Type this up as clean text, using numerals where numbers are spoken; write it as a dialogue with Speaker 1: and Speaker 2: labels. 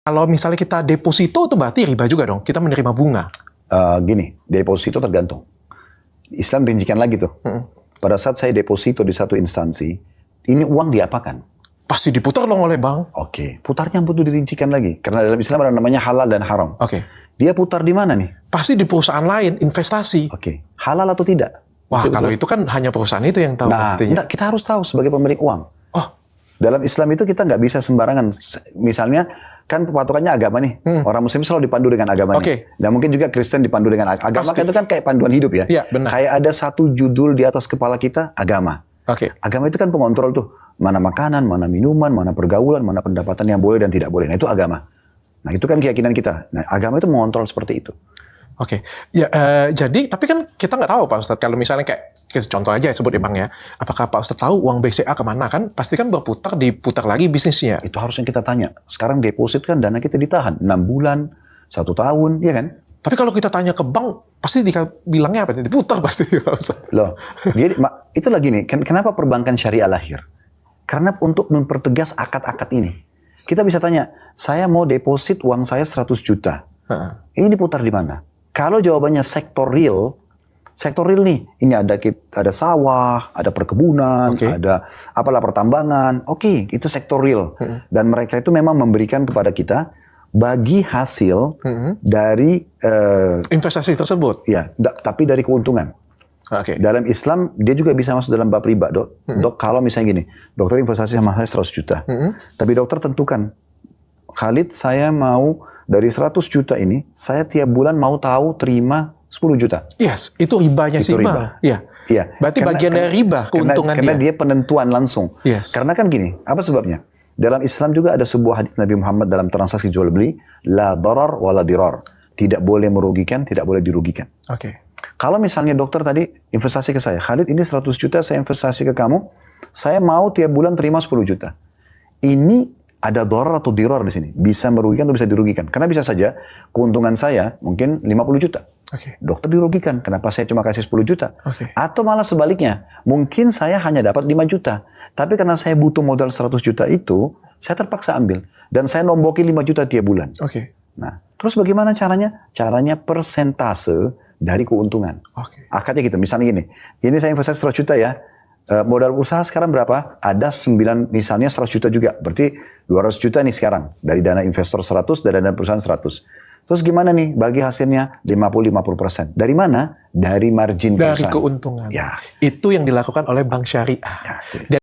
Speaker 1: Kalau misalnya kita deposito itu berarti riba juga dong. Kita menerima bunga.
Speaker 2: Gini, deposito tergantung. Islam rincikan lagi tuh. Pada saat saya deposito di satu instansi, ini uang diapakan?
Speaker 1: Pasti diputar dong oleh bank.
Speaker 2: Oke, putarnya butuh dirincikan lagi. Karena dalam Islam ada namanya halal dan haram.
Speaker 1: Oke.
Speaker 2: Dia putar di mana nih?
Speaker 1: Pasti di perusahaan lain, investasi.
Speaker 2: Oke, halal atau tidak?
Speaker 1: Wah, kalau itu kan hanya perusahaan itu yang tahu
Speaker 2: Nah,
Speaker 1: pastinya.
Speaker 2: enggak, kita harus tahu sebagai pemilik uang.
Speaker 1: Oh,
Speaker 2: Dalam Islam itu kita nggak bisa sembarangan. Misalnya, kan patokannya agama nih. Orang Muslim selalu dipandu dengan agama nih. Dan mungkin juga Kristen dipandu dengan agama. Kan itu kan kayak panduan hidup ya.
Speaker 1: Iya, benar.
Speaker 2: Kayak ada satu judul di atas kepala kita, agama.
Speaker 1: oke.
Speaker 2: Agama itu kan pengontrol tuh. Mana makanan, mana minuman, mana pergaulan, mana pendapatan yang boleh dan tidak boleh. Nah itu agama. Nah itu kan keyakinan kita. Nah agama itu mengontrol seperti itu.
Speaker 1: Oke, ya jadi tapi kan kita nggak tahu Pak Ustadz kalau misalnya kayak contoh aja sebut ya Bang ya, apakah Pak Ustadz tahu uang BCA kemana kan? Pasti kan berputar diputar lagi bisnisnya.
Speaker 2: Itu harusnya kita tanya. Sekarang deposit kan dana kita ditahan 6 bulan, 1 tahun, ya kan?
Speaker 1: Tapi kalau kita tanya ke bank, pasti bilangnya apa? Diputar pasti Pak Ustadz.
Speaker 2: Loh, jadi itu lagi nih. Kenapa perbankan syariah lahir? Karena untuk mempertegas akad-akad ini. Kita bisa tanya, saya mau deposit uang saya 100 juta. Ini diputar di mana? Kalau jawabannya sektor real nih, ini ada sawah, ada perkebunan, ada apalah pertambangan, itu sektor real. Dan mereka itu memang memberikan kepada kita bagi hasil dari
Speaker 1: investasi tersebut.
Speaker 2: Ya, tapi dari keuntungan. Dalam Islam dia juga bisa masuk dalam bab riba, Dok. Dok, kalau misalnya gini, dokter investasi sama saya 100 juta, tapi dokter tentukan, Khalid saya mau dari 100 juta ini, saya tiap bulan mau tahu terima 10 juta.
Speaker 1: Yes, itu ribanya sih Bang. Iya.
Speaker 2: Iya.
Speaker 1: Berarti bagian dari riba, keuntungan
Speaker 2: karena dia penentuan langsung.
Speaker 1: Yes.
Speaker 2: Karena kan gini, apa sebabnya? Dalam Islam juga ada sebuah hadis Nabi Muhammad dalam transaksi jual beli, la darar wa la dirar. Tidak boleh merugikan, tidak boleh dirugikan. Kalau misalnya dokter tadi investasi ke saya, Khalid ini 100 juta saya investasi ke kamu, saya mau tiap bulan terima 10 juta. Ini ada darar atau dirar di sini. Bisa merugikan atau bisa dirugikan. Karena bisa saja keuntungan saya mungkin 50 juta. Dokter dirugikan. Kenapa saya cuma kasih 10 juta? Atau malah sebaliknya. Mungkin saya hanya dapat 5 juta. Tapi karena saya butuh modal 100 juta itu, saya terpaksa ambil. Dan saya nombokin 5 juta tiap bulan. Nah, terus bagaimana caranya? Caranya persentase dari keuntungan. Akadnya gitu. Misalnya gini. Ini saya investasi 100 juta ya. Modal usaha sekarang berapa? Ada 9, misalnya 100 juta juga. Berarti 200 juta nih sekarang. Dari dana investor 100, dari dana perusahaan 100. Terus gimana nih bagi hasilnya? 50-50%. Dari mana? Dari margin perusahaan.
Speaker 1: Dari keuntungan.
Speaker 2: Ya.
Speaker 1: Itu yang dilakukan oleh bank syariah.
Speaker 2: Ya,